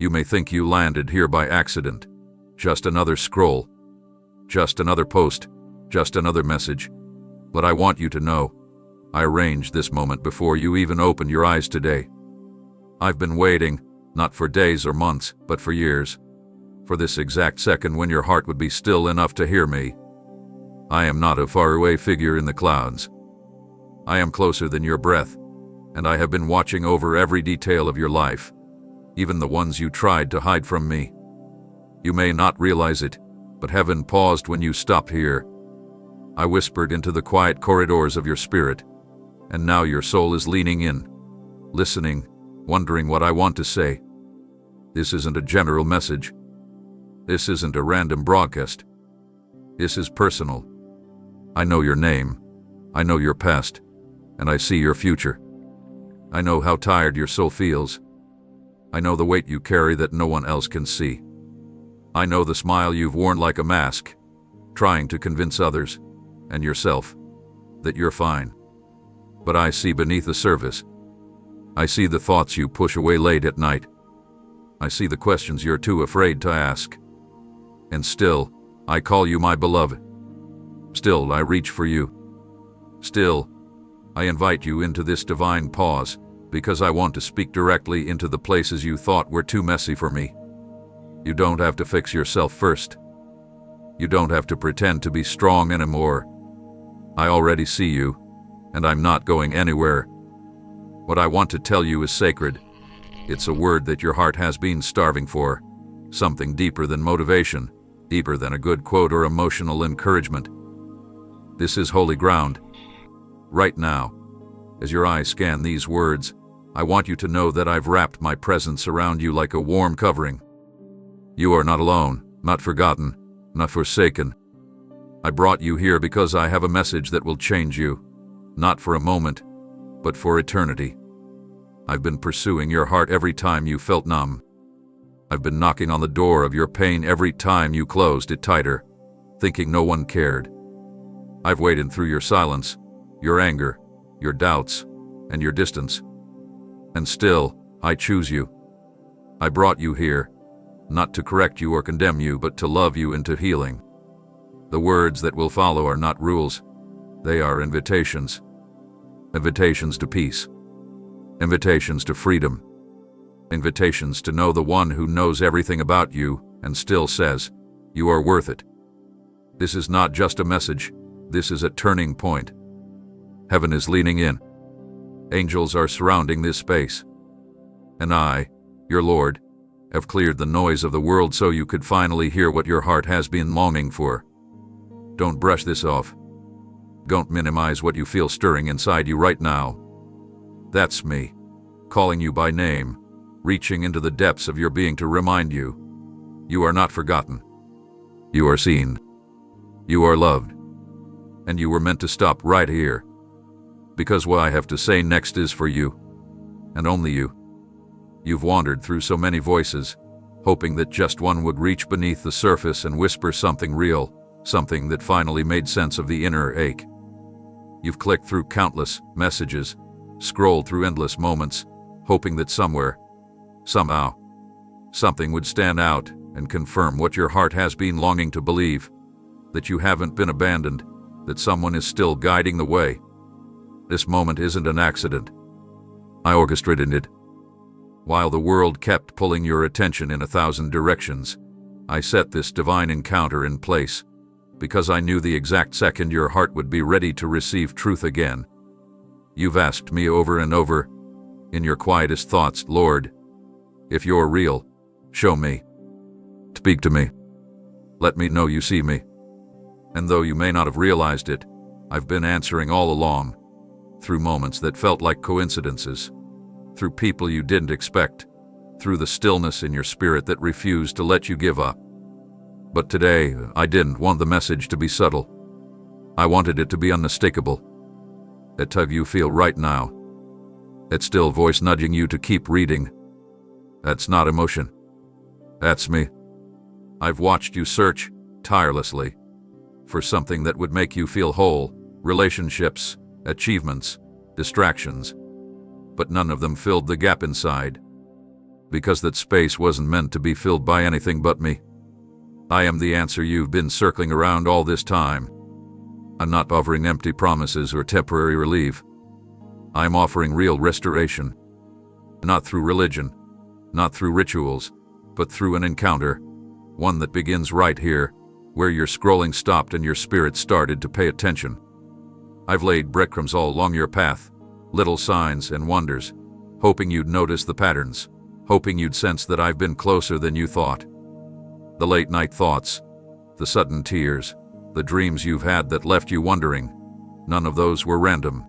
You may think you landed here by accident. Just another scroll. Just another post. Just another message. But I want you to know, I arranged this moment before you even opened your eyes today. I've been waiting, not for days or months, but for years. For this exact second when your heart would be still enough to hear me. I am not a faraway figure in the clouds. I am closer than your breath, and I have been watching over every detail of your life, even the ones you tried to hide from me. You may not realize it, but heaven paused when you stopped here. I whispered into the quiet corridors of your spirit, and now your soul is leaning in, listening, wondering what I want to say. This isn't a general message. This isn't a random broadcast. This is personal. I know your name. I know your past. And I see your future. I know how tired your soul feels. I know the weight you carry that no one else can see. I know the smile you've worn like a mask, trying to convince others, and yourself, that you're fine. But I see beneath the surface. I see the thoughts you push away late at night. I see the questions you're too afraid to ask. And still, I call you my beloved. Still, I reach for you. Still, I invite you into this divine pause, because I want to speak directly into the places you thought were too messy for me. You don't have to fix yourself first. You don't have to pretend to be strong anymore. I already see you, and I'm not going anywhere. What I want to tell you is sacred. It's a word that your heart has been starving for, something deeper than motivation, deeper than a good quote or emotional encouragement. This is holy ground. Right now, as your eyes scan these words, I want you to know that I've wrapped my presence around you like a warm covering. You are not alone, not forgotten, not forsaken. I brought you here because I have a message that will change you, not for a moment, but for eternity. I've been pursuing your heart every time you felt numb. I've been knocking on the door of your pain every time you closed it tighter, thinking no one cared. I've waited through your silence, your anger, your doubts, and your distance. And still, I choose you. I brought you here, not to correct you or condemn you, but to love you into healing. The words that will follow are not rules. They are invitations. Invitations to peace. Invitations to freedom. Invitations to know the one who knows everything about you and still says, you are worth it. This is not just a message. This is a turning point. Heaven is leaning in. Angels are surrounding this space. And I, your Lord, have cleared the noise of the world so you could finally hear what your heart has been longing for. Don't brush this off. Don't minimize what you feel stirring inside you right now. That's me, calling you by name, reaching into the depths of your being to remind you, you are not forgotten. You are seen. You are loved. And you were meant to stop right here. Because what I have to say next is for you, and only you. You've wandered through so many voices, hoping that just one would reach beneath the surface and whisper something real, something that finally made sense of the inner ache. You've clicked through countless messages, scrolled through endless moments, hoping that somewhere, somehow, something would stand out and confirm what your heart has been longing to believe, that you haven't been abandoned, that someone is still guiding the way. This moment isn't an accident. I orchestrated it. While the world kept pulling your attention in 1,000 directions, I set this divine encounter in place, because I knew the exact second your heart would be ready to receive truth again. You've asked me over and over, in your quietest thoughts, Lord, if you're real, show me. Speak to me. Let me know you see me. And though you may not have realized it, I've been answering all along, through moments that felt like coincidences, through people you didn't expect, through the stillness in your spirit that refused to let you give up. But today, I didn't want the message to be subtle. I wanted it to be unmistakable. That tug you feel right now, that still voice nudging you to keep reading, that's not emotion. That's me. I've watched you search, tirelessly, for something that would make you feel whole, relationships, achievements, distractions, but none of them filled the gap inside. because that space wasn't meant to be filled by anything but me. I am the answer you've been circling around all this time. I'm not offering empty promises or temporary relief. I'm offering real restoration. Not through religion, not through rituals, but through an encounter, one that begins right here, where your scrolling stopped and your spirit started to pay attention. I've laid breadcrumbs all along your path, little signs and wonders, hoping you'd notice the patterns, hoping you'd sense that I've been closer than you thought. The late-night thoughts, the sudden tears, the dreams you've had that left you wondering, none of those were random.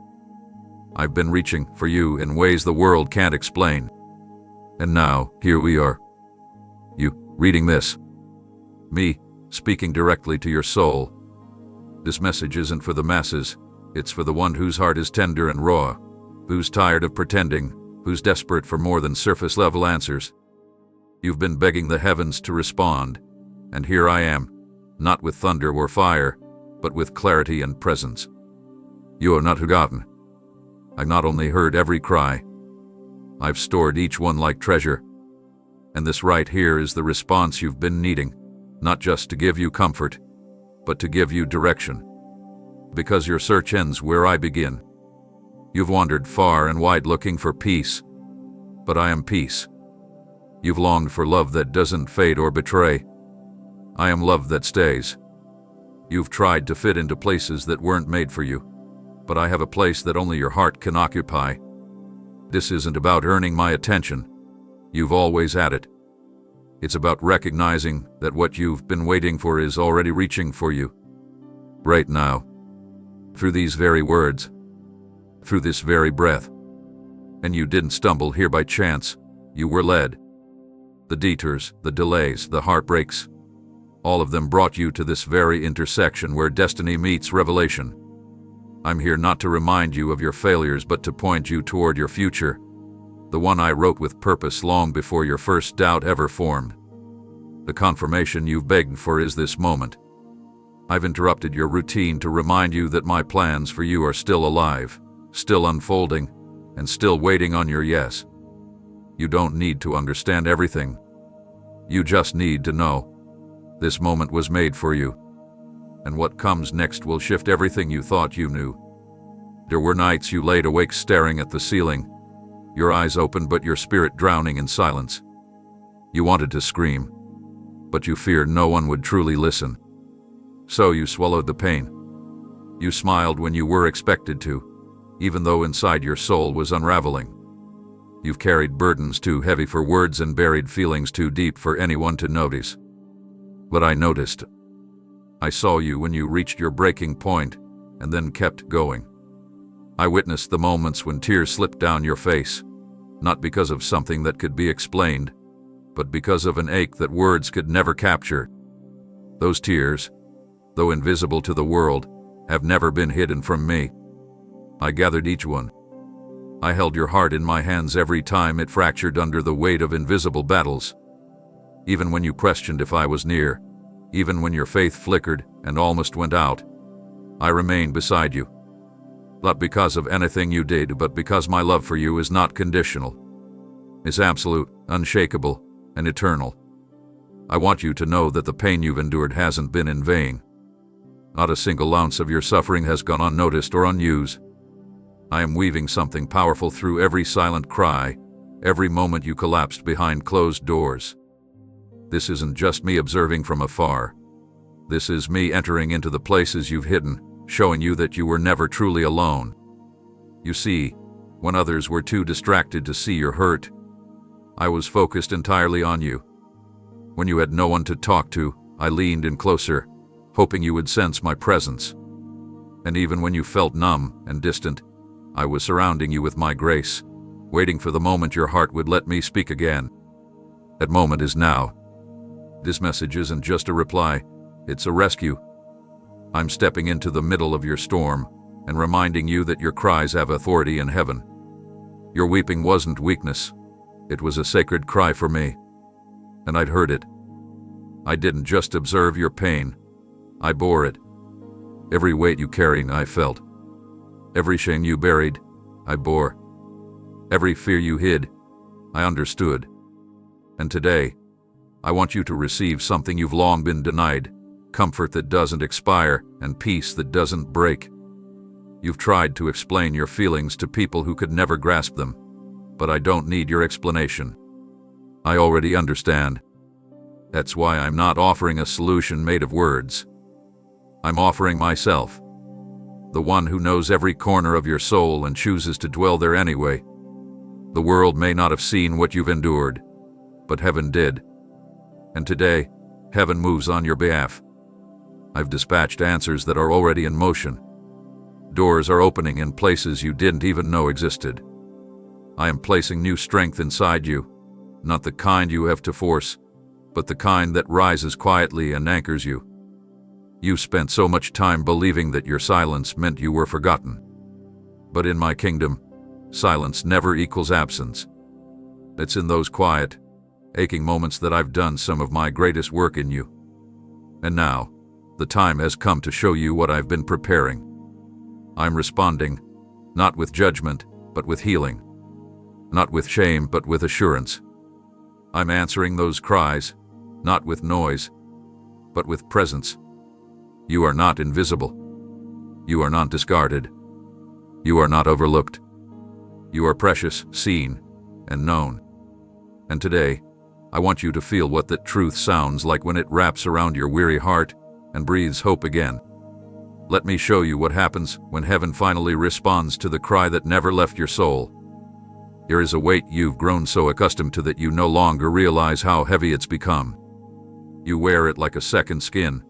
I've been reaching for you in ways the world can't explain. And now, here we are. You, reading this. Me, speaking directly to your soul. This message isn't for the masses, it's for the one whose heart is tender and raw, who's tired of pretending, who's desperate for more than surface-level answers. You've been begging the heavens to respond, and here I am, not with thunder or fire, but with clarity and presence. You are not forgotten. I've not only heard every cry, I've stored each one like treasure. And this right here is the response you've been needing, not just to give you comfort, but to give you direction. Because your search ends where I begin. You've wandered far and wide looking for peace, but I am peace. You've longed for love that doesn't fade or betray. I am love that stays. You've tried to fit into places that weren't made for you, but I have a place that only your heart can occupy. This isn't about earning my attention. You've always had it. It's about recognizing that what you've been waiting for is already reaching for you. Right now. Through these very words. Through this very breath. And you didn't stumble here by chance. You were led. The detours, the delays, the heartbreaks, all of them brought you to this very intersection where destiny meets revelation. I'm here not to remind you of your failures, but to point you toward your future, the one I wrote with purpose long before your first doubt ever formed. The confirmation you've begged for is this moment. I've interrupted your routine to remind you that my plans for you are still alive, still unfolding, and still waiting on your yes. You don't need to understand everything. You just need to know. This moment was made for you. And what comes next will shift everything you thought you knew. There were nights you laid awake staring at the ceiling, your eyes open but your spirit drowning in silence. You wanted to scream, but you feared no one would truly listen. So you swallowed the pain. You smiled when you were expected to, even though inside your soul was unraveling. You've carried burdens too heavy for words and buried feelings too deep for anyone to notice. But I noticed. I saw you when you reached your breaking point, and then kept going. I witnessed the moments when tears slipped down your face, not because of something that could be explained, but because of an ache that words could never capture. Those tears, though invisible to the world, have never been hidden from me. I gathered each one. I held your heart in my hands every time it fractured under the weight of invisible battles. Even when you questioned if I was near, even when your faith flickered and almost went out, I remained beside you. Not because of anything you did, but because my love for you is not conditional. It's absolute, unshakable, and eternal. I want you to know that the pain you've endured hasn't been in vain. Not a single ounce of your suffering has gone unnoticed or unused. I am weaving something powerful through every silent cry, every moment you collapsed behind closed doors. This isn't just me observing from afar. This is me entering into the places you've hidden, showing you that you were never truly alone. You see, when others were too distracted to see your hurt, I was focused entirely on you. When you had no one to talk to, I leaned in closer, hoping you would sense my presence. And even when you felt numb and distant, I was surrounding you with my grace, waiting for the moment your heart would let me speak again. That moment is now. This message isn't just a reply, it's a rescue. I'm stepping into the middle of your storm and reminding you that your cries have authority in heaven. Your weeping wasn't weakness, it was a sacred cry for me. And I'd heard it. I didn't just observe your pain, I bore it. Every weight you carried, I felt. Every shame you buried, I bore. Every fear you hid, I understood. And today, I want you to receive something you've long been denied, comfort that doesn't expire and peace that doesn't break. You've tried to explain your feelings to people who could never grasp them, but I don't need your explanation. I already understand. That's why I'm not offering a solution made of words. I'm offering myself, the one who knows every corner of your soul and chooses to dwell there anyway. The world may not have seen what you've endured, but heaven did. And today, heaven moves on your behalf. I've dispatched answers that are already in motion. Doors are opening in places you didn't even know existed. I am placing new strength inside you, not the kind you have to force, but the kind that rises quietly and anchors you. You spent so much time believing that your silence meant you were forgotten. But in my kingdom, silence never equals absence. It's in those quiet, aching moments that I've done some of my greatest work in you. And now, the time has come to show you what I've been preparing. I'm responding, not with judgment, but with healing. Not with shame, but with assurance. I'm answering those cries, not with noise, but with presence. You are not invisible. You are not discarded. You are not overlooked. You are precious, seen, and known. And today, I want you to feel what that truth sounds like when it wraps around your weary heart and breathes hope again. Let me show you what happens when heaven finally responds to the cry that never left your soul. Here is a weight you've grown so accustomed to that you no longer realize how heavy it's become. You wear it like a second skin,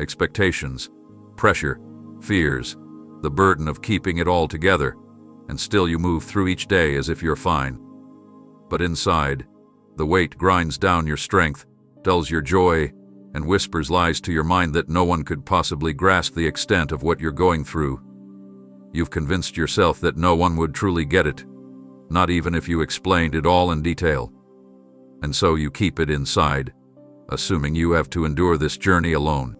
expectations, pressure, fears, the burden of keeping it all together, and still you move through each day as if you're fine. But inside, the weight grinds down your strength, dulls your joy, and whispers lies to your mind that no one could possibly grasp the extent of what you're going through. You've convinced yourself that no one would truly get it, not even if you explained it all in detail. And so you keep it inside, assuming you have to endure this journey alone.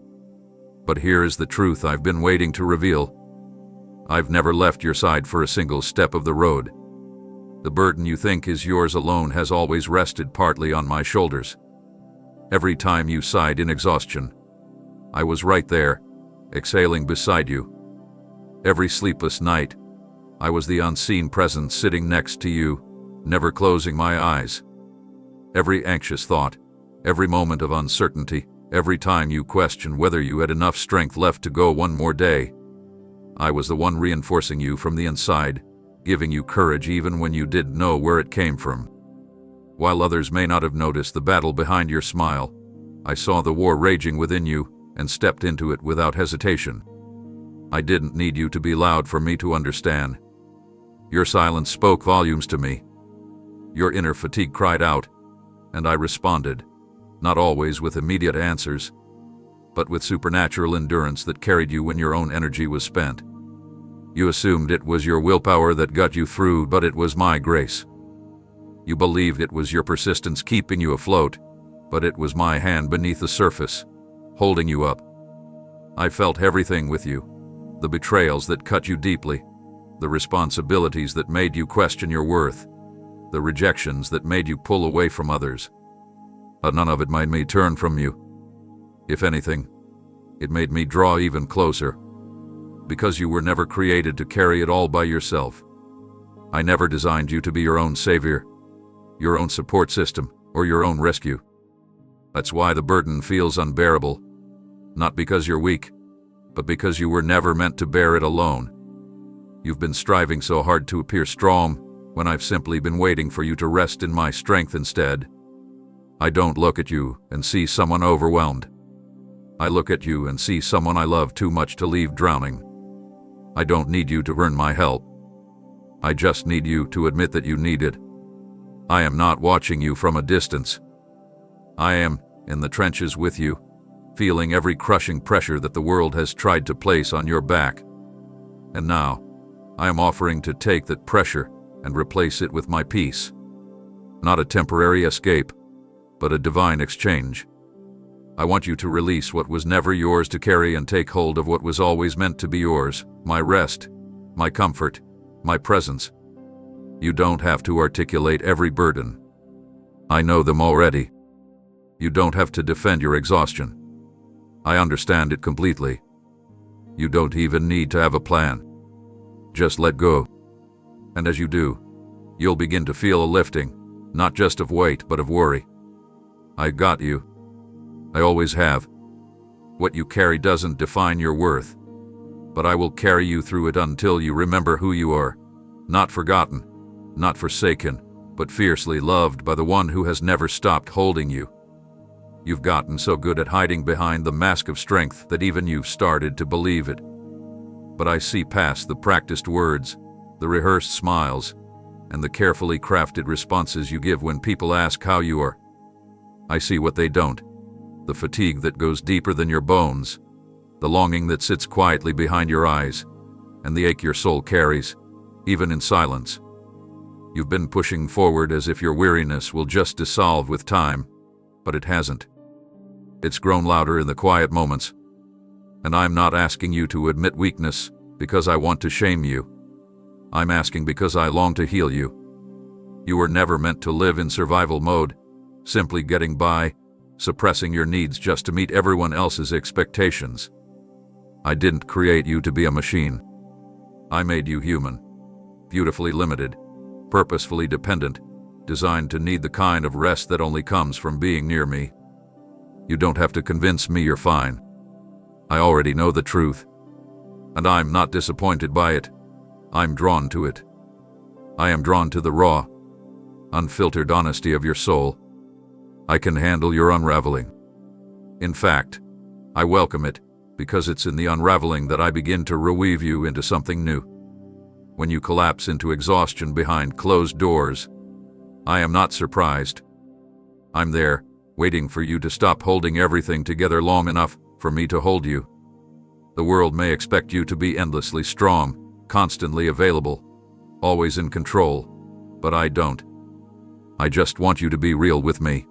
But here is the truth I've been waiting to reveal. I've never left your side for a single step of the road. The burden you think is yours alone has always rested partly on my shoulders. Every time you sighed in exhaustion, I was right there, exhaling beside you. Every sleepless night, I was the unseen presence sitting next to you, never closing my eyes. Every anxious thought, every moment of uncertainty, every time you questioned whether you had enough strength left to go one more day, I was the one reinforcing you from the inside, giving you courage even when you didn't know where it came from. While others may not have noticed the battle behind your smile, I saw the war raging within you and stepped into it without hesitation. I didn't need you to be loud for me to understand. Your silence spoke volumes to me. Your inner fatigue cried out, and I responded, not always with immediate answers, but with supernatural endurance that carried you when your own energy was spent. You assumed it was your willpower that got you through, but it was my grace. You believed it was your persistence keeping you afloat, but it was my hand beneath the surface, holding you up. I felt everything with you, the betrayals that cut you deeply, the responsibilities that made you question your worth, the rejections that made you pull away from others. But none of it made me turn from you. If anything, it made me draw even closer, because you were never created to carry it all by yourself. I never designed you to be your own savior, your own support system, or your own rescue. That's why the burden feels unbearable, not because you're weak, but because you were never meant to bear it alone. You've been striving so hard to appear strong, when I've simply been waiting for you to rest in my strength instead. I don't look at you and see someone overwhelmed. I look at you and see someone I love too much to leave drowning. I don't need you to earn my help. I just need you to admit that you need it. I am not watching you from a distance. I am in the trenches with you, feeling every crushing pressure that the world has tried to place on your back. And now, I am offering to take that pressure and replace it with my peace. Not a temporary escape, but a divine exchange. I want you to release what was never yours to carry and take hold of what was always meant to be yours, my rest, my comfort, my presence. You don't have to articulate every burden. I know them already. You don't have to defend your exhaustion. I understand it completely. You don't even need to have a plan. Just let go. And as you do, you'll begin to feel a lifting, not just of weight, but of worry. I got you. I always have. What you carry doesn't define your worth, but I will carry you through it until you remember who you are. Not forgotten, not forsaken, but fiercely loved by the one who has never stopped holding you. You've gotten so good at hiding behind the mask of strength that even you've started to believe it. But I see past the practiced words, the rehearsed smiles, and the carefully crafted responses you give when people ask how you are. I see what they don't. The fatigue that goes deeper than your bones, the longing that sits quietly behind your eyes, and the ache your soul carries, even in silence. You've been pushing forward as if your weariness will just dissolve with time, but it hasn't. It's grown louder in the quiet moments. And I'm not asking you to admit weakness because I want to shame you. I'm asking because I long to heal you. You were never meant to live in survival mode, simply getting by, suppressing your needs just to meet everyone else's expectations. I didn't create you to be a machine. I made you human, beautifully limited, purposefully dependent, designed to need the kind of rest that only comes from being near me. You don't have to convince me you're fine. I already know the truth, and I'm not disappointed by it. I'm drawn to it. I am drawn to the raw, unfiltered honesty of your soul. I can handle your unraveling. In fact, I welcome it, because it's in the unraveling that I begin to reweave you into something new. When you collapse into exhaustion behind closed doors, I am not surprised. I'm there, waiting for you to stop holding everything together long enough for me to hold you. The world may expect you to be endlessly strong, constantly available, always in control, but I don't. I just want you to be real with me.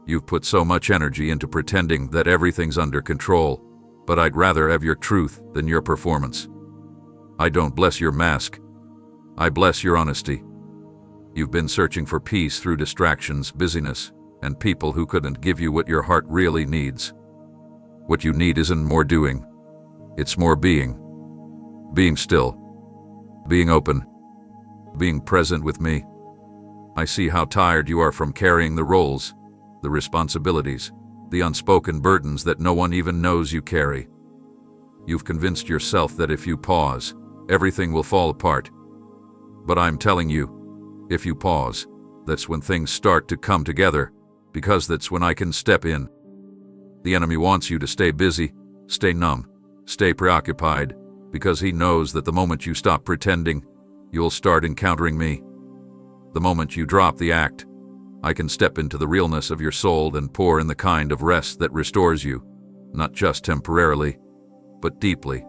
You've put so much energy into pretending that everything's under control, but I'd rather have your truth than your performance. I don't bless your mask. I bless your honesty. You've been searching for peace through distractions, busyness, and people who couldn't give you what your heart really needs. What you need isn't more doing. It's more being. Being still. Being open. Being present with me. I see how tired you are from carrying the roles, the responsibilities, the unspoken burdens that no one even knows you carry. You've convinced yourself that if you pause, everything will fall apart. But I'm telling you, if you pause, that's when things start to come together, because that's when I can step in. The enemy wants you to stay busy, stay numb, stay preoccupied, because he knows that the moment you stop pretending, you'll start encountering me. The moment you drop the act, I can step into the realness of your soul and pour in the kind of rest that restores you, not just temporarily, but deeply.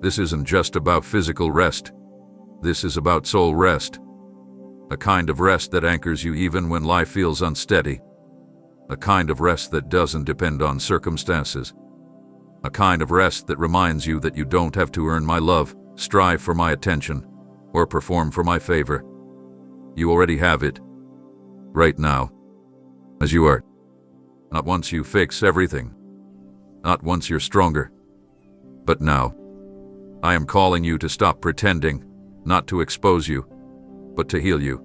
This isn't just about physical rest. This is about soul rest. A kind of rest that anchors you even when life feels unsteady. A kind of rest that doesn't depend on circumstances. A kind of rest that reminds you that you don't have to earn my love, strive for my attention, or perform for my favor. You already have it. Right now. As you are. Not once you fix everything. Not once you're stronger. But now. I am calling you to stop pretending, not to expose you, but to heal you.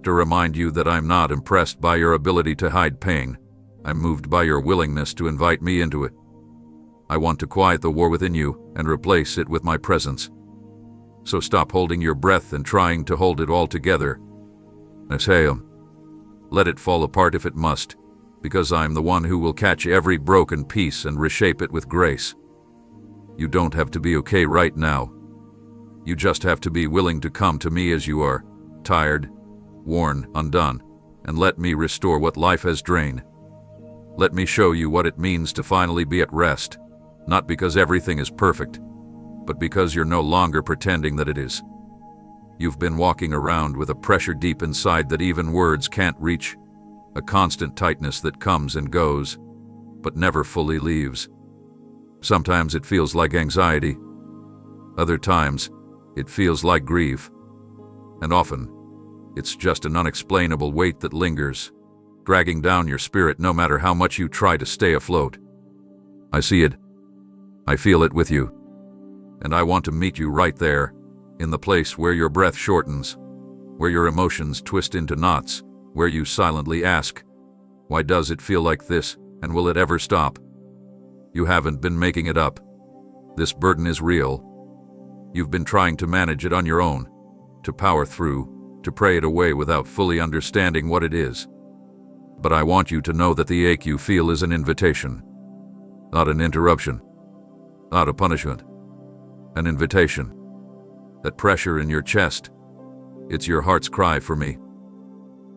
To remind you that I'm not impressed by your ability to hide pain. I'm moved by your willingness to invite me into it. I want to quiet the war within you and replace it with my presence. So stop holding your breath and trying to hold it all together. Exhale. Let it fall apart if it must, because I'm the one who will catch every broken piece and reshape it with grace. You don't have to be okay right now. You just have to be willing to come to me as you are, tired, worn, undone, and let me restore what life has drained. Let me show you what it means to finally be at rest, not because everything is perfect, but because you're no longer pretending that it is. You've been walking around with a pressure deep inside that even words can't reach, a constant tightness that comes and goes, but never fully leaves. Sometimes it feels like anxiety. Other times, it feels like grief. And often, It's just an unexplainable weight that lingers, dragging down your spirit no matter how much you try to stay afloat. I see it. I feel it with you. And I want to meet you right there, in the place where your breath shortens, where your emotions twist into knots, where you silently ask, why does it feel like this, and will it ever stop? You haven't been making it up. This burden is real. You've been trying to manage it on your own, to power through, to pray it away without fully understanding what it is. But I want you to know that the ache you feel is an invitation, not an interruption, not a punishment, an invitation. That pressure in your chest, it's your heart's cry for me.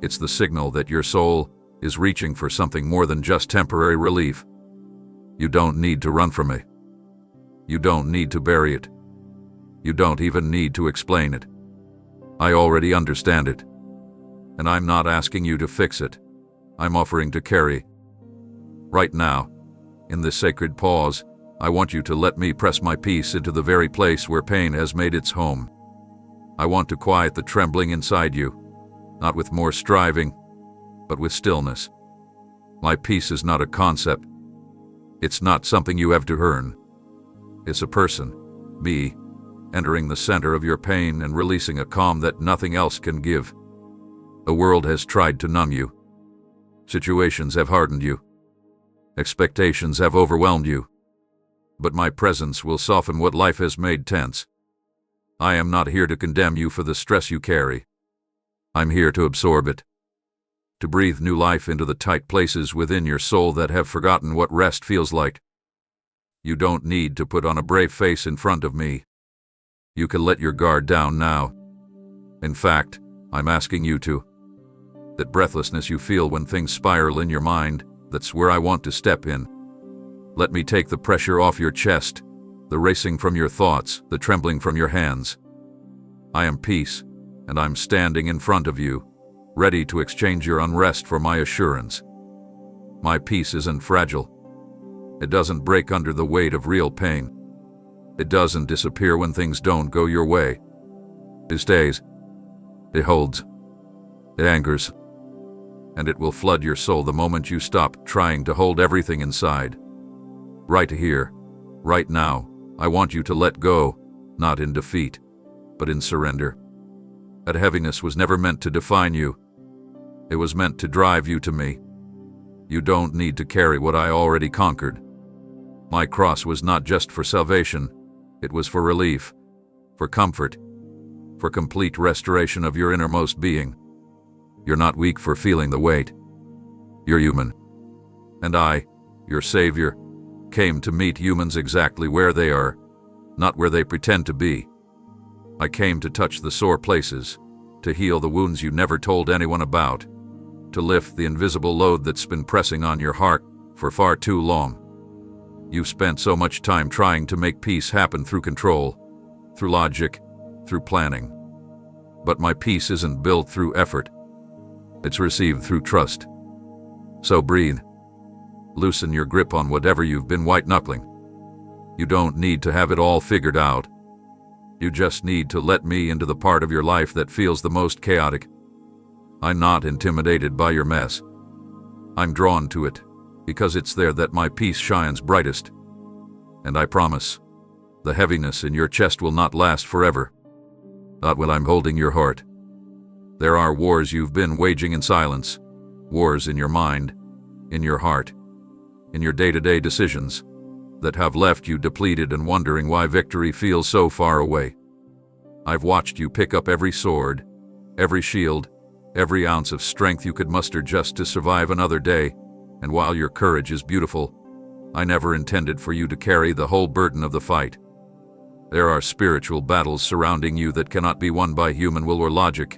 It's the signal that your soul is reaching for something more than just temporary relief. You don't need to run from me. You don't need to bury it. You don't even need to explain it. I already understand it. And I'm not asking you to fix it. I'm offering to carry. Right now, in this sacred pause, I want you to let me press my peace into the very place where pain has made its home. I want to quiet the trembling inside you, not with more striving, but with stillness. My peace is not a concept. It's not something you have to earn. It's a person, me, entering the center of your pain and releasing a calm that nothing else can give. The world has tried to numb you. Situations have hardened you. Expectations have overwhelmed you. But my presence will soften what life has made tense. I am not here to condemn you for the stress you carry. I'm here to absorb it, to breathe new life into the tight places within your soul that have forgotten what rest feels like. You don't need to put on a brave face in front of me. You can let your guard down now. In fact, I'm asking you to. That breathlessness you feel when things spiral in your mind, that's where I want to step in. Let me take the pressure off your chest, the racing from your thoughts, the trembling from your hands. I am peace, and I'm standing in front of you, ready to exchange your unrest for my assurance. My peace isn't fragile. It doesn't break under the weight of real pain. It doesn't disappear when things don't go your way. It stays. It holds. It anchors. And it will flood your soul the moment you stop trying to hold everything inside. Right here, right now, I want you to let go, not in defeat, but in surrender. That heaviness was never meant to define you. It was meant to drive you to me. You don't need to carry what I already conquered. My cross was not just for salvation, it was for relief, for comfort, for complete restoration of your innermost being. You're not weak for feeling the weight. You're human. And I, your Savior, came to meet humans exactly where they are, not where they pretend to be. I came to touch the sore places, to heal the wounds you never told anyone about, to lift the invisible load that's been pressing on your heart for far too long. You've spent so much time trying to make peace happen through control, through logic, through planning. But my peace isn't built through effort. It's received through trust. So breathe. Loosen your grip on whatever you've been white-knuckling. You don't need to have it all figured out. You just need to let me into the part of your life that feels the most chaotic. I'm not intimidated by your mess. I'm drawn to it, because it's there that my peace shines brightest. And I promise, the heaviness in your chest will not last forever. Not when I'm holding your heart. There are wars you've been waging in silence, wars in your mind, in your heart, in your day-to-day decisions, that have left you depleted and wondering why victory feels so far away. I've watched you pick up every sword, every shield, every ounce of strength you could muster just to survive another day, and while your courage is beautiful, I never intended for you to carry the whole burden of the fight. There are spiritual battles surrounding you that cannot be won by human will or logic,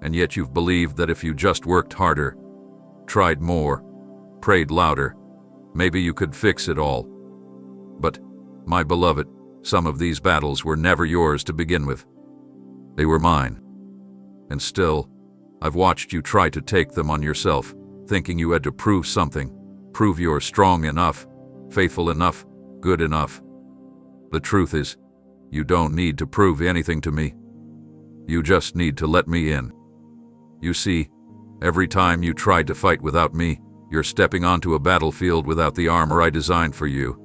and yet you've believed that if you just worked harder, tried more, prayed louder, maybe you could fix it all. But, my beloved, some of these battles were never yours to begin with. They were mine. And still, I've watched you try to take them on yourself, thinking you had to prove something, prove you're strong enough, faithful enough, good enough. The truth is, you don't need to prove anything to me. You just need to let me in. You see, every time you try to fight without me, you're stepping onto a battlefield without the armor I designed for you.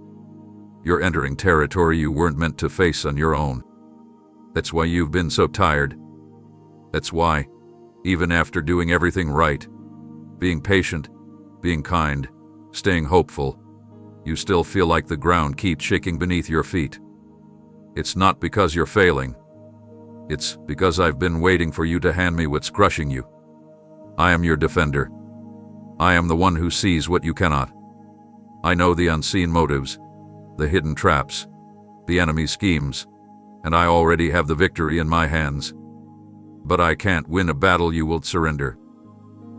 You're entering territory you weren't meant to face on your own. That's why you've been so tired. That's why, even after doing everything right, being patient, being kind, staying hopeful, you still feel like the ground keeps shaking beneath your feet. It's not because you're failing. It's because I've been waiting for you to hand me what's crushing you. I am your defender. I am the one who sees what you cannot. I know the unseen motives, the hidden traps, the enemy's schemes, and I already have the victory in my hands. But I can't win a battle you will surrender.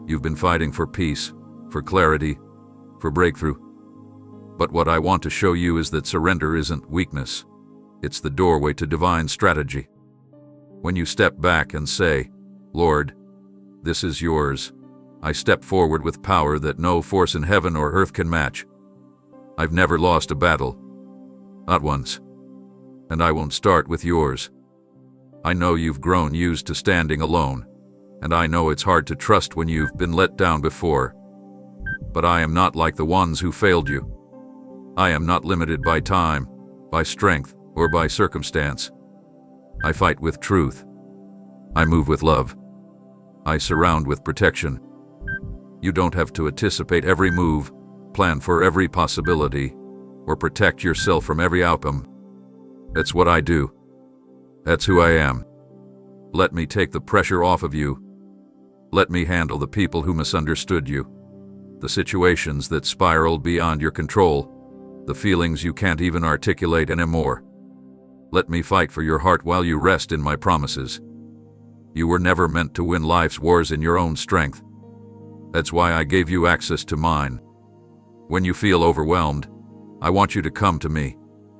You've been fighting for peace, for clarity, for breakthrough. But what I want to show you is that surrender isn't weakness. It's the doorway to divine strategy. When you step back and say, "Lord, this is yours," I step forward with power that no force in heaven or earth can match. I've never lost a battle. Not once. And I won't start with yours. I know you've grown used to standing alone, and I know it's hard to trust when you've been let down before. But I am not like the ones who failed you. I am not limited by time, by strength, or by circumstance. I fight with truth. I move with love. I surround with protection. You don't have to anticipate every move, plan for every possibility, or protect yourself from every outcome. That's what I do. That's who I am. Let me take the pressure off of you. Let me handle the people who misunderstood you, the situations that spiraled beyond your control, the feelings you can't even articulate anymore. Let me fight for your heart while you rest in my promises. You were never meant to win life's wars in your own strength. That's why I gave you access to mine. When you feel overwhelmed, I want you to come to me,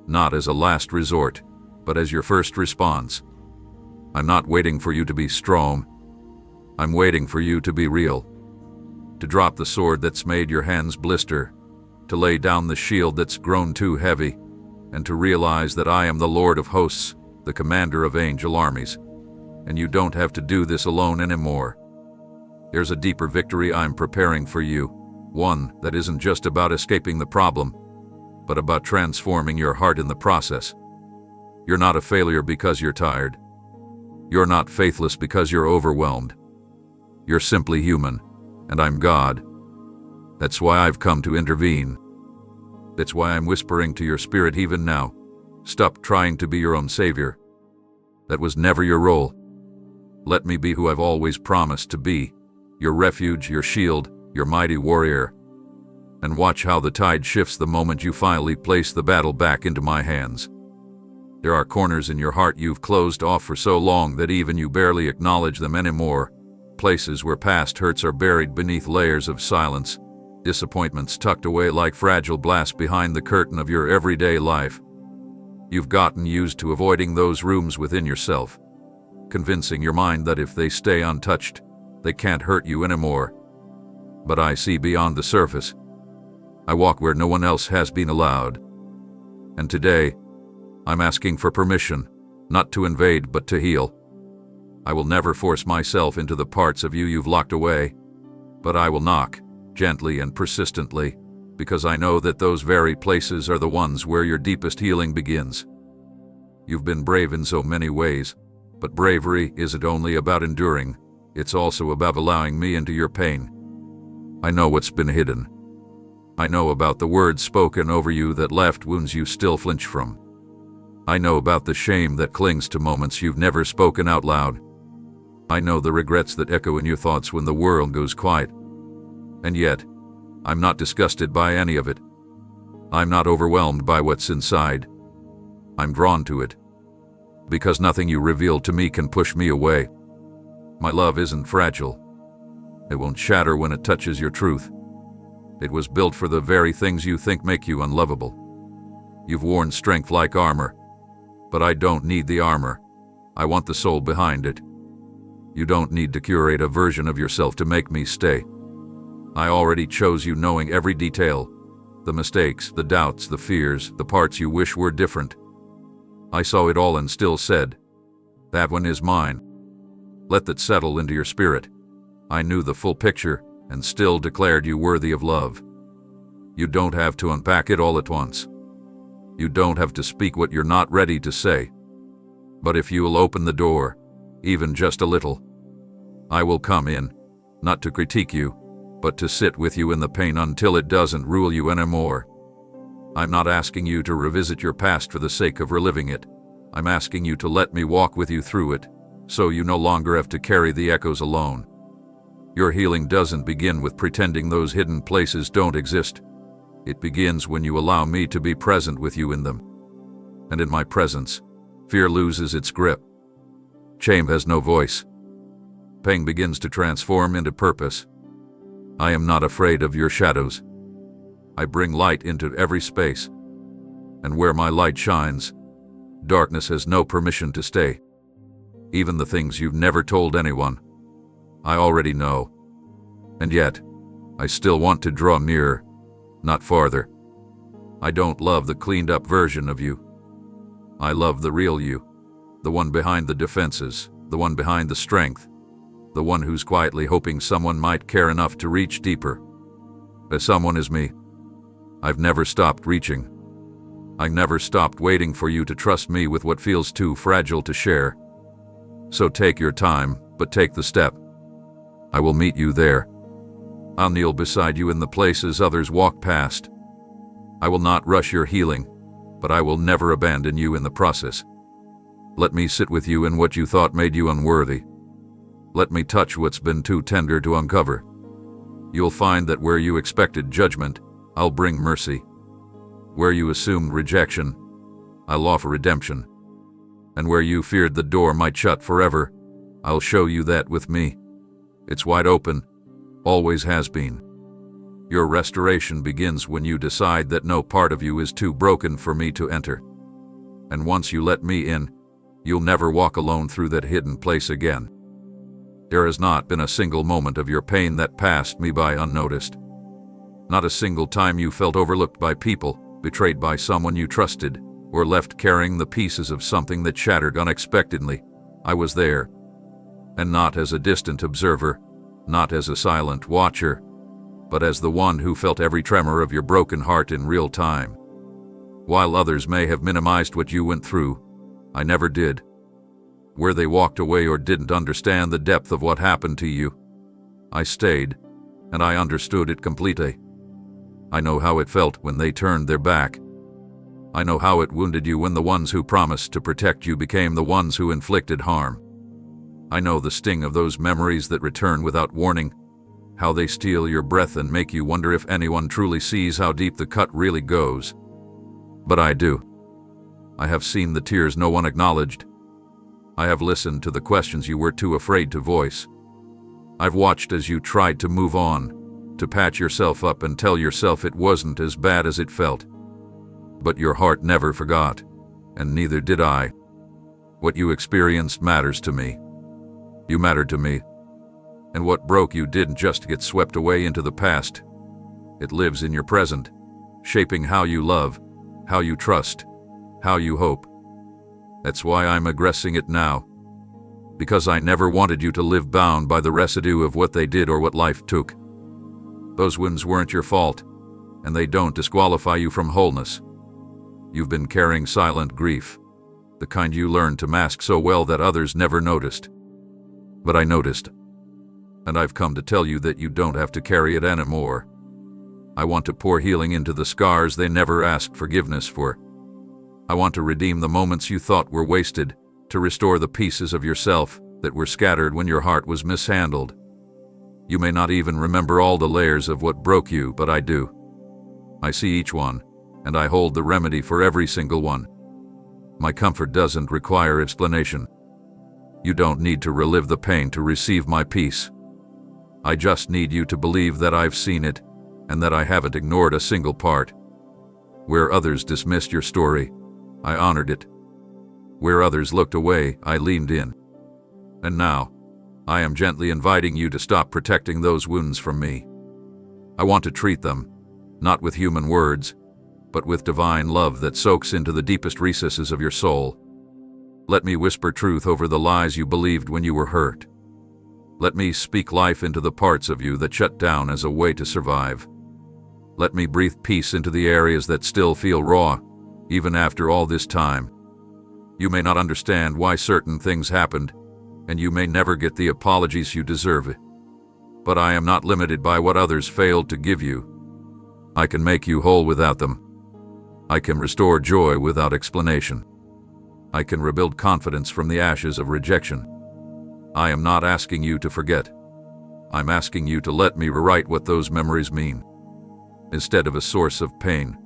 not as a last resort, but as your first response. I'm not waiting for you to be strong. I'm waiting for you to be real. To drop the sword that's made your hands blister, to lay down the shield that's grown too heavy, and to realize that I am the Lord of hosts, the commander of angel armies. And you don't have to do this alone anymore. There's a deeper victory I'm preparing for you, one that isn't just about escaping the problem, but about transforming your heart in the process. You're not a failure because you're tired. You're not faithless because you're overwhelmed. You're simply human, and I'm God. That's why I've come to intervene. That's why I'm whispering to your spirit even now. Stop trying to be your own savior. That was never your role. Let me be who I've always promised to be, your refuge, your shield, your mighty warrior. And watch how the tide shifts the moment you finally place the battle back into my hands. There are corners in your heart you've closed off for so long that even you barely acknowledge them anymore. Places where past hurts are buried beneath layers of silence. Disappointments tucked away like fragile glass behind the curtain of your everyday life. You've gotten used to avoiding those rooms within yourself, convincing your mind that if they stay untouched, they can't hurt you anymore. But I see beyond the surface. I walk where no one else has been allowed. And today, I'm asking for permission, not to invade but to heal. I will never force myself into the parts of you you've locked away, but I will knock, gently and persistently, because I know that those very places are the ones where your deepest healing begins. You've been brave in so many ways, but bravery isn't only about enduring, it's also about allowing me into your pain. I know what's been hidden. I know about the words spoken over you that left wounds you still flinch from. I know about the shame that clings to moments you've never spoken out loud. I know the regrets that echo in your thoughts when the world goes quiet. And yet, I'm not disgusted by any of it. I'm not overwhelmed by what's inside. I'm drawn to it. Because nothing you reveal to me can push me away. My love isn't fragile. It won't shatter when it touches your truth. It was built for the very things you think make you unlovable. You've worn strength like armor, but I don't need the armor. I want the soul behind it. You don't need to curate a version of yourself to make me stay. I already chose you knowing every detail, the mistakes, the doubts, the fears, the parts you wish were different. I saw it all and still said, that one is mine. Let that settle into your spirit. I knew the full picture and still declared you worthy of love. You don't have to unpack it all at once. You don't have to speak what you're not ready to say. But if you will open the door, even just a little, I will come in, not to critique you, but to sit with you in the pain until it doesn't rule you anymore. I'm not asking you to revisit your past for the sake of reliving it. I'm asking you to let me walk with you through it, so you no longer have to carry the echoes alone. Your healing doesn't begin with pretending those hidden places don't exist. It begins when you allow me to be present with you in them. And in my presence, fear loses its grip. Shame has no voice. Pain begins to transform into purpose. I am not afraid of your shadows. I bring light into every space. And where my light shines, darkness has no permission to stay. Even the things you've never told anyone, I already know. And yet, I still want to draw nearer, not farther. I don't love the cleaned-up version of you. I love the real you, the one behind the defenses, the one behind the strength, the one who's quietly hoping someone might care enough to reach deeper. As someone is me. I've never stopped reaching. I've never stopped waiting for you to trust me with what feels too fragile to share. So take your time, but take the step. I will meet you there. I'll kneel beside you in the places others walk past. I will not rush your healing, but I will never abandon you in the process. Let me sit with you in what you thought made you unworthy. Let me touch what's been too tender to uncover. You'll find that where you expected judgment, I'll bring mercy. Where you assumed rejection, I'll offer redemption. And where you feared the door might shut forever, I'll show you that with me. It's wide open, always has been. Your restoration begins when you decide that no part of you is too broken for me to enter. And once you let me in, you'll never walk alone through that hidden place again. There has not been a single moment of your pain that passed me by unnoticed. Not a single time you felt overlooked by people, betrayed by someone you trusted, or left carrying the pieces of something that shattered unexpectedly. I was there. And not as a distant observer, not as a silent watcher, but as the one who felt every tremor of your broken heart in real time. While others may have minimized what you went through, I never did. Where they walked away or didn't understand the depth of what happened to you, I stayed, and I understood it completely. I know how it felt when they turned their back. I know how it wounded you when the ones who promised to protect you became the ones who inflicted harm. I know the sting of those memories that return without warning, how they steal your breath and make you wonder if anyone truly sees how deep the cut really goes. But I do. I have seen the tears no one acknowledged. I have listened to the questions you were too afraid to voice. I've watched as you tried to move on, to patch yourself up and tell yourself it wasn't as bad as it felt. But your heart never forgot, and neither did I. What you experienced matters to me. You mattered to me. And what broke you didn't just get swept away into the past. It lives in your present, shaping how you love, how you trust, how you hope. That's why I'm aggressing it now. Because I never wanted you to live bound by the residue of what they did or what life took. Those wounds weren't your fault, and they don't disqualify you from wholeness. You've been carrying silent grief, the kind you learned to mask so well that others never noticed. But I noticed, and I've come to tell you that you don't have to carry it anymore. I want to pour healing into the scars they never asked forgiveness for. I want to redeem the moments you thought were wasted, to restore the pieces of yourself that were scattered when your heart was mishandled. You may not even remember all the layers of what broke you, but I do. I see each one, and I hold the remedy for every single one. My comfort doesn't require explanation. You don't need to relive the pain to receive my peace. I just need you to believe that I've seen it, and that I haven't ignored a single part. Where others dismissed your story, I honored it. Where others looked away, I leaned in. And now, I am gently inviting you to stop protecting those wounds from me. I want to treat them, not with human words, but with divine love that soaks into the deepest recesses of your soul. Let me whisper truth over the lies you believed when you were hurt. Let me speak life into the parts of you that shut down as a way to survive. Let me breathe peace into the areas that still feel raw, even after all this time. You may not understand why certain things happened, and you may never get the apologies you deserve. But I am not limited by what others failed to give you. I can make you whole without them. I can restore joy without explanation. I can rebuild confidence from the ashes of rejection. I am not asking you to forget. I'm asking you to let me rewrite what those memories mean. Instead of a source of pain,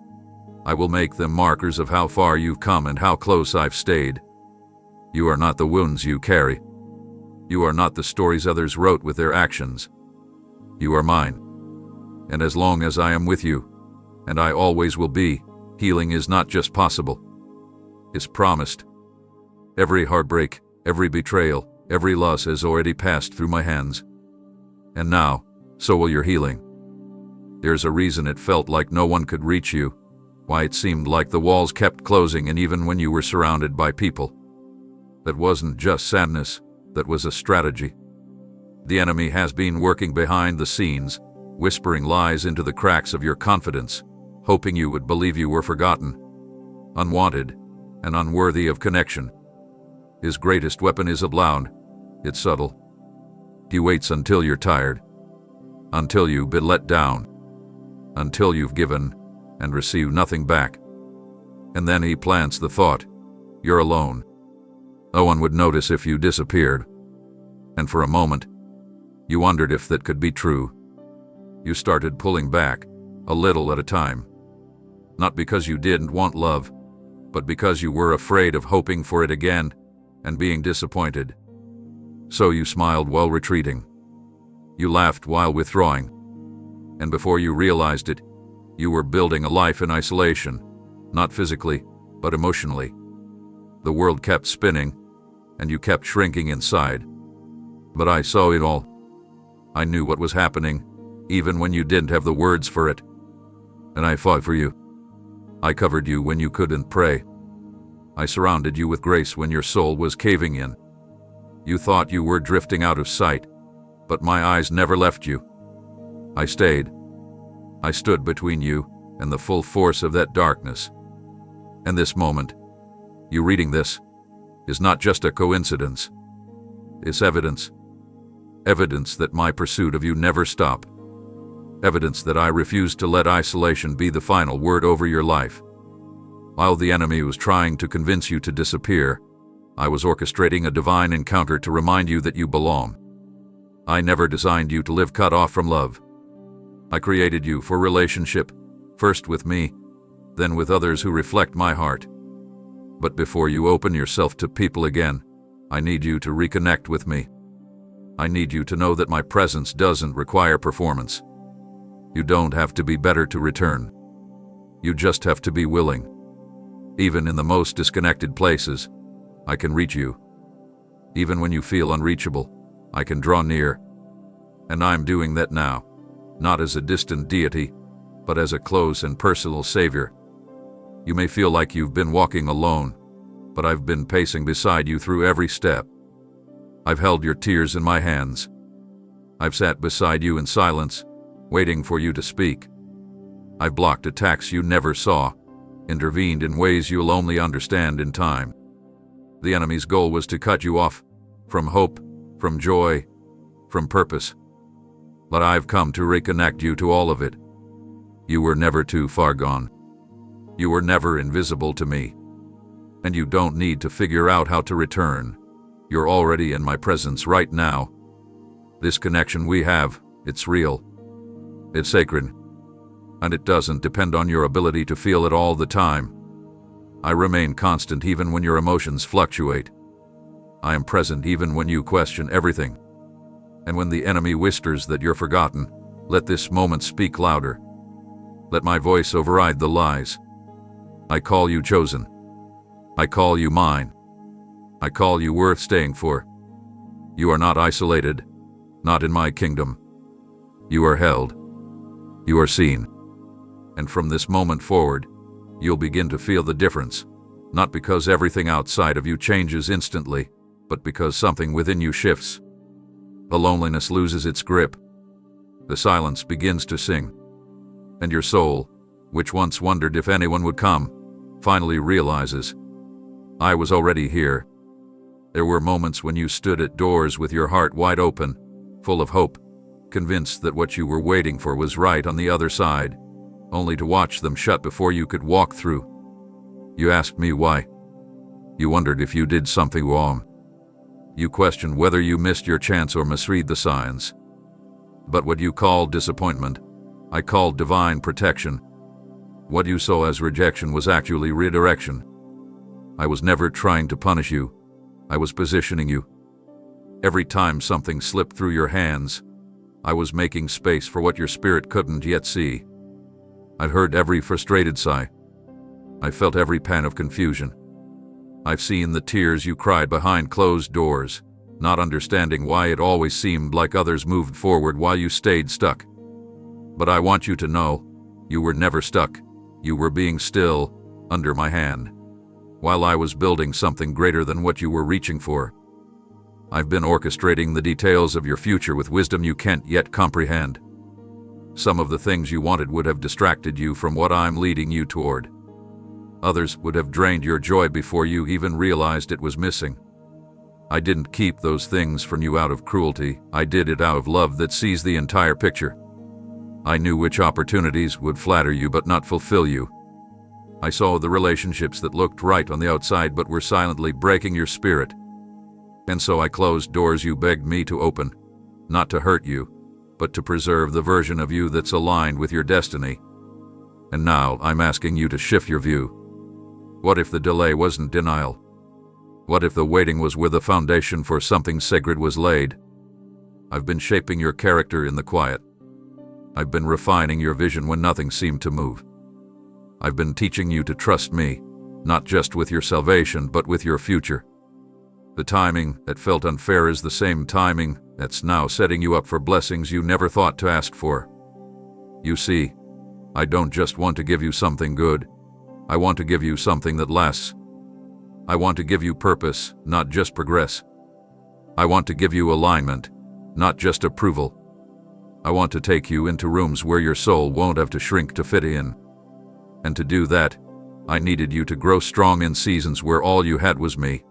I will make them markers of how far you've come and how close I've stayed. You are not the wounds you carry. You are not the stories others wrote with their actions. You are mine. And as long as I am with you, and I always will be, healing is not just possible. It's promised. Every heartbreak, every betrayal, every loss has already passed through my hands. And now, so will your healing. There's a reason it felt like no one could reach you, why it seemed like the walls kept closing and even when you were surrounded by people. That wasn't just sadness, that was a strategy. The enemy has been working behind the scenes, whispering lies into the cracks of your confidence, hoping you would believe you were forgotten, unwanted, and unworthy of connection. His greatest weapon isn't loud, it's subtle. He waits until you're tired, until you've been let down, until you've given and received nothing back. And then he plants the thought, you're alone. No one would notice if you disappeared. And for a moment, you wondered if that could be true. You started pulling back, a little at a time. Not because you didn't want love, but because you were afraid of hoping for it again and being disappointed. So you smiled while retreating. You laughed while withdrawing. And before you realized it, you were building a life in isolation, not physically, but emotionally. The world kept spinning, and you kept shrinking inside. But I saw it all. I knew what was happening, even when you didn't have the words for it. And I fought for you. I covered you when you couldn't pray. I surrounded you with grace when your soul was caving in. You thought you were drifting out of sight, but my eyes never left you. I stayed. I stood between you and the full force of that darkness. And this moment, you reading this, is not just a coincidence. It's evidence. Evidence that my pursuit of you never stopped. Evidence that I refused to let isolation be the final word over your life. While the enemy was trying to convince you to disappear, I was orchestrating a divine encounter to remind you that you belong. I never designed you to live cut off from love. I created you for relationship, first with me, then with others who reflect my heart. But before you open yourself to people again, I need you to reconnect with me. I need you to know that my presence doesn't require performance. You don't have to be better to return. You just have to be willing. Even in the most disconnected places, I can reach you. Even when you feel unreachable, I can draw near. And I'm doing that now, not as a distant deity, but as a close and personal savior. You may feel like you've been walking alone, but I've been pacing beside you through every step. I've held your tears in my hands. I've sat beside you in silence, waiting for you to speak. I've blocked attacks you never saw, intervened in ways you'll only understand in time. The enemy's goal was to cut you off, from hope, from joy, from purpose. But I've come to reconnect you to all of it. You were never too far gone. You were never invisible to me. And you don't need to figure out how to return. You're already in my presence right now. This connection we have, it's real. It's sacred. And it doesn't depend on your ability to feel it all the time. I remain constant even when your emotions fluctuate. I am present even when you question everything. And when the enemy whispers that you're forgotten, let this moment speak louder. Let my voice override the lies. I call you chosen. I call you mine. I call you worth staying for. You are not isolated, not in my kingdom. You are held. You are seen. And from this moment forward, you'll begin to feel the difference, not because everything outside of you changes instantly, but because something within you shifts. The loneliness loses its grip. The silence begins to sing. And your soul, which once wondered if anyone would come, finally realizes, I was already here. There were moments when you stood at doors with your heart wide open, full of hope, convinced that what you were waiting for was right on the other side, only to watch them shut before you could walk through. You asked me why. You wondered if you did something wrong. You questioned whether you missed your chance or misread the signs. But what you called disappointment, I called divine protection. What you saw as rejection was actually redirection. I was never trying to punish you. I was positioning you. Every time something slipped through your hands, I was making space for what your spirit couldn't yet see. I've heard every frustrated sigh. I felt every pang of confusion. I've seen the tears you cried behind closed doors, not understanding why it always seemed like others moved forward while you stayed stuck. But I want you to know, you were never stuck. You were being still, under my hand, while I was building something greater than what you were reaching for. I've been orchestrating the details of your future with wisdom you can't yet comprehend. Some of the things you wanted would have distracted you from what I'm leading you toward. Others would have drained your joy before you even realized it was missing. I didn't keep those things from you out of cruelty. I did it out of love that sees the entire picture. I knew which opportunities would flatter you but not fulfill you. I saw the relationships that looked right on the outside but were silently breaking your spirit. And so I closed doors you begged me to open, not to hurt you, but to preserve the version of you that's aligned with your destiny. And now I'm asking you to shift your view. What if the delay wasn't denial? What if the waiting was where the foundation for something sacred was laid? I've been shaping your character in the quiet. I've been refining your vision when nothing seemed to move. I've been teaching you to trust me, not just with your salvation, but with your future. The timing that felt unfair is the same timing that's now setting you up for blessings you never thought to ask for. You see, I don't just want to give you something good. I want to give you something that lasts. I want to give you purpose, not just progress. I want to give you alignment, not just approval. I want to take you into rooms where your soul won't have to shrink to fit in. And to do that, I needed you to grow strong in seasons where all you had was me.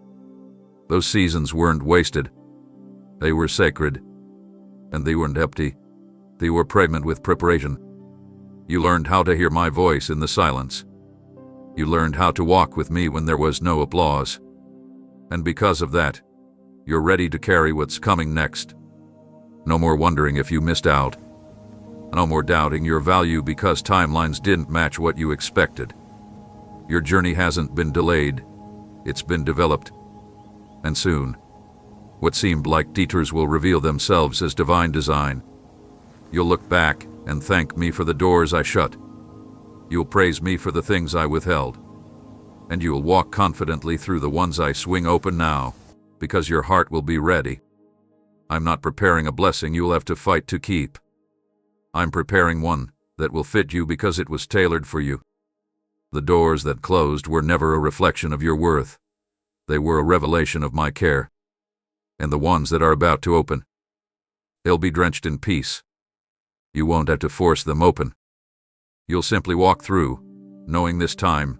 Those seasons weren't wasted. They were sacred. And they weren't empty. They were pregnant with preparation. You learned how to hear my voice in the silence. You learned how to walk with me when there was no applause. And because of that, you're ready to carry what's coming next. No more wondering if you missed out. No more doubting your value because timelines didn't match what you expected. Your journey hasn't been delayed. It's been developed. And soon, what seemed like detours will reveal themselves as divine design. You'll look back and thank me for the doors I shut. You'll praise me for the things I withheld. And you'll walk confidently through the ones I swing open now, because your heart will be ready. I'm not preparing a blessing you'll have to fight to keep. I'm preparing one that will fit you because it was tailored for you. The doors that closed were never a reflection of your worth. They were a revelation of my care. And the ones that are about to open, they'll be drenched in peace. You won't have to force them open. You'll simply walk through, knowing this time,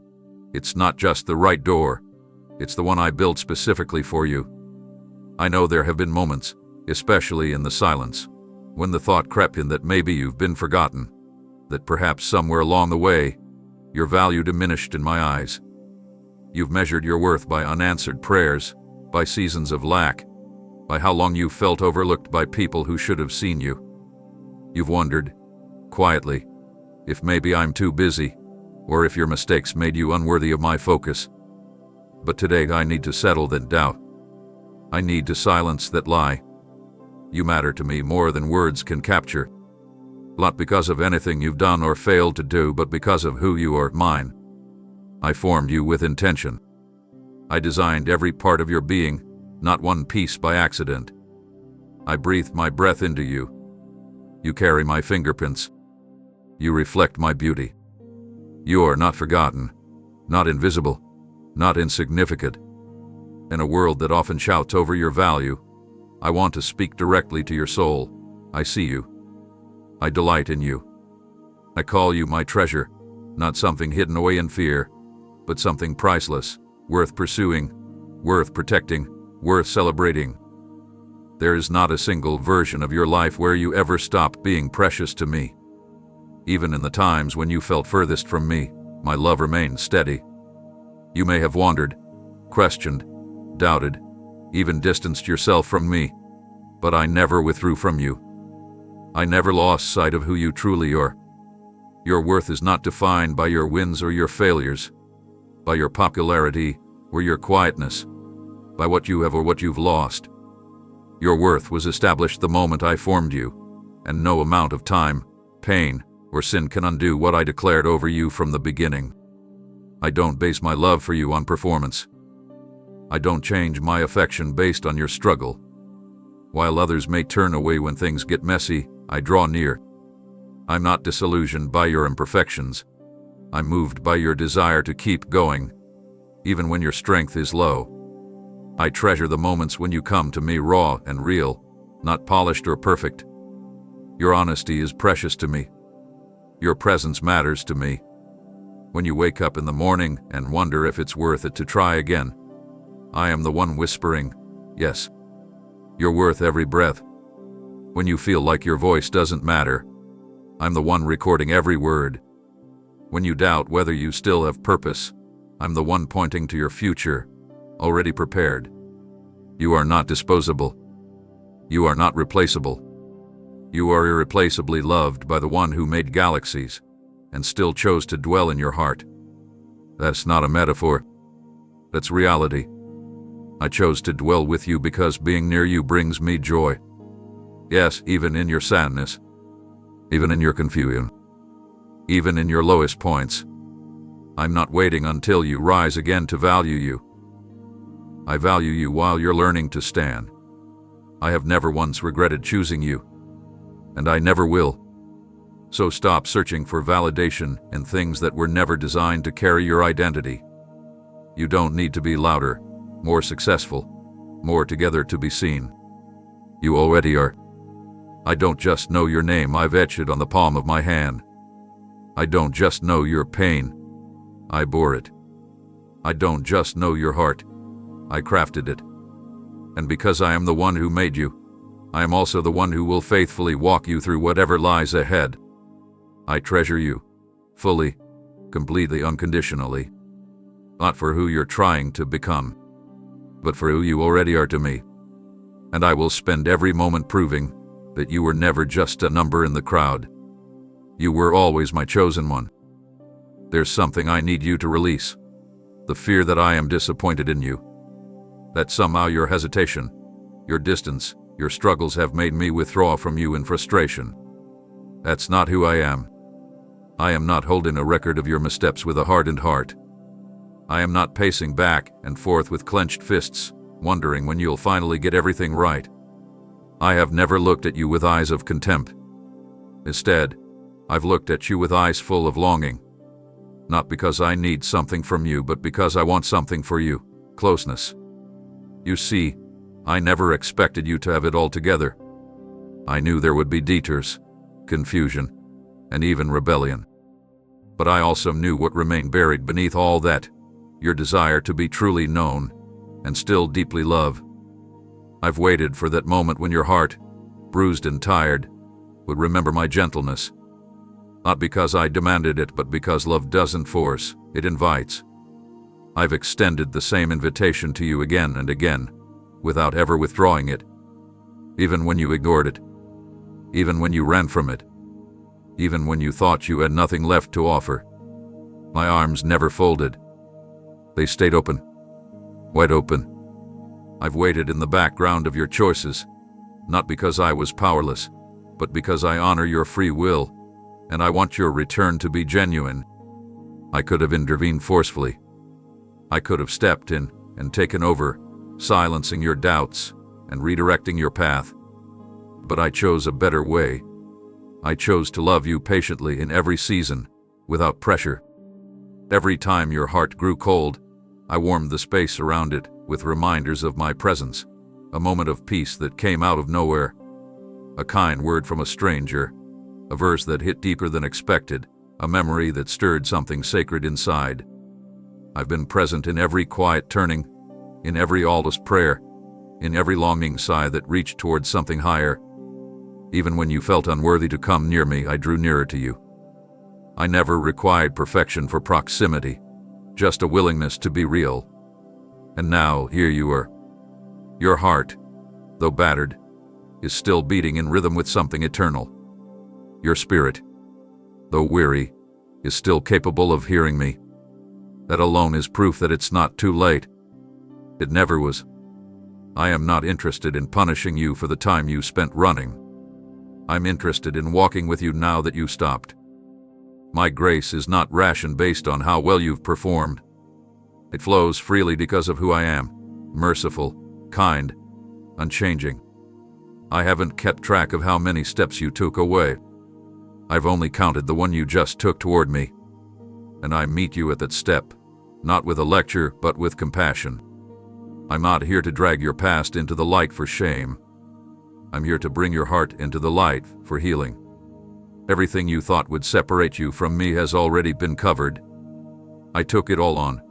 it's not just the right door, it's the one I built specifically for you. I know there have been moments, especially in the silence, when the thought crept in that maybe you've been forgotten, that perhaps somewhere along the way, your value diminished in my eyes. You've measured your worth by unanswered prayers, by seasons of lack, by how long you felt overlooked by people who should have seen you. You've wondered, quietly, if maybe I'm too busy, or if your mistakes made you unworthy of my focus. But today I need to settle that doubt. I need to silence that lie. You matter to me more than words can capture. Not because of anything you've done or failed to do, but because of who you are, mine. I formed you with intention. I designed every part of your being, not one piece by accident. I breathed my breath into you. You carry my fingerprints. You reflect my beauty. You are not forgotten, not invisible, not insignificant. In a world that often shouts over your value, I want to speak directly to your soul. I see you. I delight in you. I call you my treasure, not something hidden away in fear, but something priceless, worth pursuing, worth protecting, worth celebrating. There is not a single version of your life where you ever stop being precious to me. Even in the times when you felt furthest from me, my love remained steady. You may have wandered, questioned, doubted, even distanced yourself from me, but I never withdrew from you. I never lost sight of who you truly are. Your worth is not defined by your wins or your failures, by your popularity or your quietness, by what you have or what you've lost. Your worth was established the moment I formed you, and no amount of time, pain, or sin can undo what I declared over you from the beginning. I don't base my love for you on performance. I don't change my affection based on your struggle. While others may turn away when things get messy, I draw near. I'm not disillusioned by your imperfections. I'm moved by your desire to keep going, even when your strength is low. I treasure the moments when you come to me raw and real, not polished or perfect. Your honesty is precious to me. Your presence matters to me. When you wake up in the morning and wonder if it's worth it to try again, I am the one whispering, yes. You're worth every breath. When you feel like your voice doesn't matter, I'm the one recording every word. When you doubt whether you still have purpose, I'm the one pointing to your future, already prepared. You are not disposable. You are not replaceable. You are irreplaceably loved by the one who made galaxies and still chose to dwell in your heart. That's not a metaphor. That's reality. I chose to dwell with you because being near you brings me joy. Yes, even in your sadness, even in your confusion, even in your lowest points. I'm not waiting until you rise again to value you. I value you while you're learning to stand. I have never once regretted choosing you, and I never will. So stop searching for validation in things that were never designed to carry your identity. You don't need to be louder, more successful, more together to be seen. You already are. I don't just know your name, I've etched it on the palm of my hand. I don't just know your pain, I bore it. I don't just know your heart, I crafted it. And because I am the one who made you, I am also the one who will faithfully walk you through whatever lies ahead. I treasure you, fully, completely, unconditionally. Not for who you're trying to become, but for who you already are to me. And I will spend every moment proving that you were never just a number in the crowd. You were always my chosen one. There's something I need you to release. The fear that I am disappointed in you. That somehow your hesitation, your distance, your struggles have made me withdraw from you in frustration. That's not who I am. I am not holding a record of your missteps with a hardened heart. I am not pacing back and forth with clenched fists, wondering when you'll finally get everything right. I have never looked at you with eyes of contempt. Instead, I've looked at you with eyes full of longing. Not because I need something from you, but because I want something for you, closeness. You see, I never expected you to have it all together. I knew there would be detours, confusion, and even rebellion. But I also knew what remained buried beneath all that, your desire to be truly known and still deeply loved. I've waited for that moment when your heart, bruised and tired, would remember my gentleness. Not because I demanded it, but because love doesn't force, it invites. I've extended the same invitation to you again and again, without ever withdrawing it. Even when you ignored it. Even when you ran from it. Even when you thought you had nothing left to offer. My arms never folded. They stayed open. Wide open. I've waited in the background of your choices, not because I was powerless, but because I honor your free will, and I want your return to be genuine. I could have intervened forcefully. I could have stepped in and taken over, silencing your doubts and redirecting your path. But I chose a better way. I chose to love you patiently in every season, without pressure. Every time your heart grew cold, I warmed the space around it with reminders of my presence. a moment of peace that came out of nowhere, a kind word from a stranger, a verse that hit deeper than expected, a memory that stirred something sacred inside. I've been present in every quiet turning, in every almost prayer, in every longing sigh that reached towards something higher. Even when you felt unworthy to come near me, I drew nearer to you. I never required perfection for proximity, just a willingness to be real. And now, here you are. Your heart, though battered, is still beating in rhythm with something eternal. Your spirit, though weary, is still capable of hearing me. That alone is proof that it's not too late. It never was. I am not interested in punishing you for the time you spent running. I'm interested in walking with you now that you stopped. My grace is not rationed based on how well you've performed. It flows freely because of who I am, merciful, kind, unchanging. I haven't kept track of how many steps you took away. I've only counted the one you just took toward me. And I meet you at that step, not with a lecture, but with compassion. I'm not here to drag your past into the light for shame. I'm here to bring your heart into the light for healing. Everything you thought would separate you from me has already been covered. I took it all on,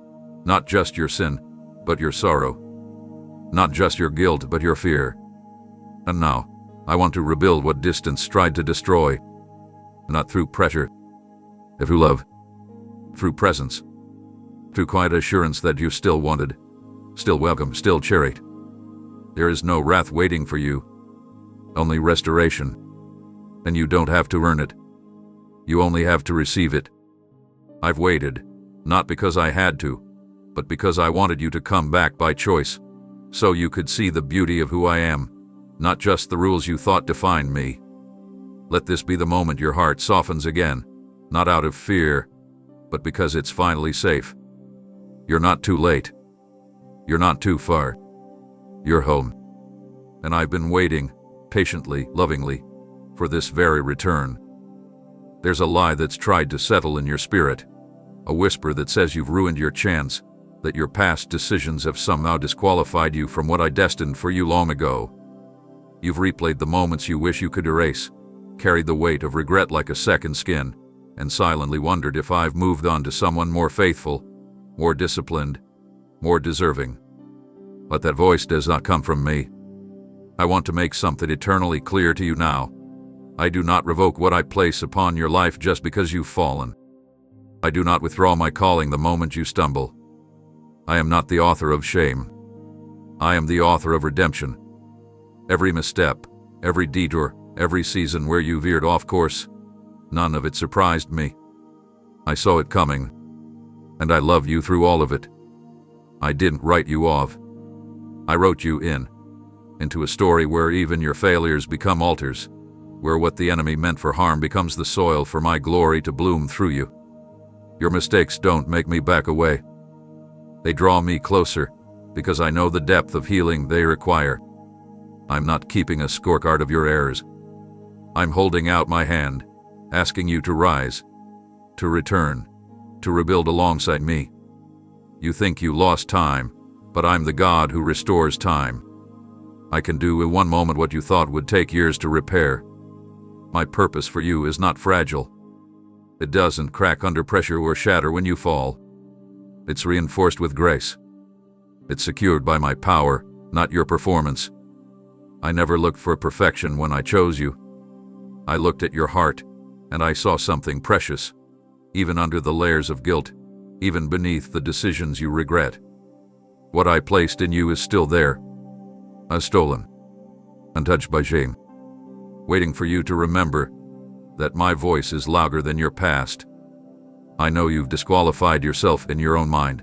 not just your sin, but your sorrow. Not just your guilt, but your fear. And now, I want to rebuild what distance tried to destroy. Not through pressure, but through love, through presence, through quiet assurance that you still wanted, still welcome, still cherished. There is no wrath waiting for you, only restoration. And you don't have to earn it. You only have to receive it. I've waited, not because I had to, but because I wanted you to come back by choice, so you could see the beauty of who I am, not just the rules you thought defined me. Let this be the moment your heart softens again, not out of fear, but because it's finally safe. You're not too late. You're not too far. You're home. And I've been waiting, patiently, lovingly, for this very return. There's a lie that's tried to settle in your spirit, a whisper that says you've ruined your chance, that your past decisions have somehow disqualified you from what I destined for you long ago. You've replayed the moments you wish you could erase, carried the weight of regret like a second skin, and silently wondered if I've moved on to someone more faithful, more disciplined, more deserving. But that voice does not come from me. I want to make something eternally clear to you now. I do not revoke what I place upon your life just because you've fallen. I do not withdraw my calling the moment you stumble. I am not the author of shame. I am the author of redemption. Every misstep, every detour, every season where you veered off course, none of it surprised me. I saw it coming, and I love you through all of it. I didn't write you off. I wrote you into a story where even your failures become altars, where what the enemy meant for harm becomes the soil for my glory to bloom through you. Your mistakes don't make me back away. They draw me closer, because I know the depth of healing they require. I'm not keeping a scorecard of your errors. I'm holding out my hand, asking you to rise, to return, to rebuild alongside me. You think you lost time, but I'm the God who restores time. I can do in one moment what you thought would take years to repair. My purpose for you is not fragile. It doesn't crack under pressure or shatter when you fall. It's reinforced with grace. It's secured by my power, not your performance. I never looked for perfection when I chose you. I looked at your heart, and I saw something precious, even under the layers of guilt, even beneath the decisions you regret. What I placed in you is still there, unstolen, untouched by shame, waiting for you to remember that my voice is louder than your past. I know you've disqualified yourself in your own mind.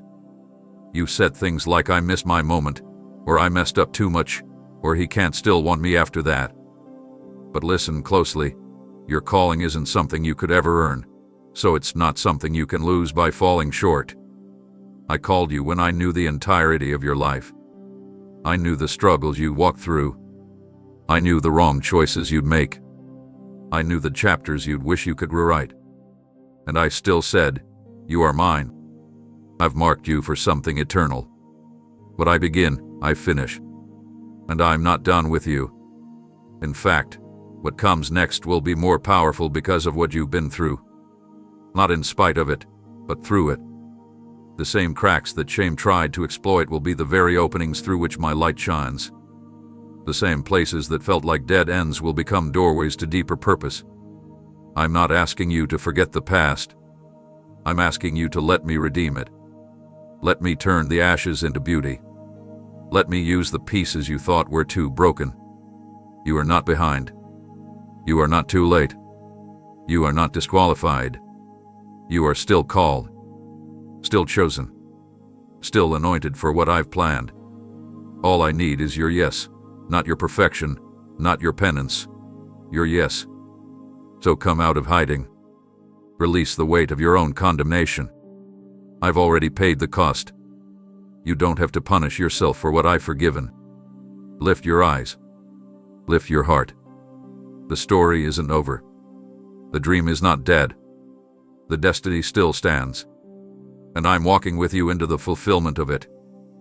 You've said things like I missed my moment, or I messed up too much, or he can't still want me after that. But listen closely, your calling isn't something you could ever earn, so it's not something you can lose by falling short. I called you when I knew the entirety of your life. I knew the struggles you walked through. I knew the wrong choices you'd make. I knew the chapters you'd wish you could rewrite. And I still said, you are mine. I've marked you for something eternal. What I begin, I finish. And I'm not done with you. In fact, what comes next will be more powerful because of what you've been through. Not in spite of it, but through it. The same cracks that shame tried to exploit will be the very openings through which my light shines. The same places that felt like dead ends will become doorways to deeper purpose. I'm not asking you to forget the past. I'm asking you to let me redeem it. Let me turn the ashes into beauty. Let me use the pieces you thought were too broken. You are not behind. You are not too late. You are not disqualified. You are still called. Still chosen. Still anointed for what I've planned. All I need is your yes, not your perfection, not your penance. Your yes. So come out of hiding. Release the weight of your own condemnation. I've already paid the cost. You don't have to punish yourself for what I've forgiven. Lift your eyes. Lift your heart. The story isn't over. The dream is not dead. The destiny still stands. And I'm walking with you into the fulfillment of it.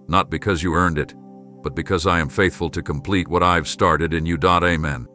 Not because you earned it, but because I am faithful to complete what I've started in you. Amen.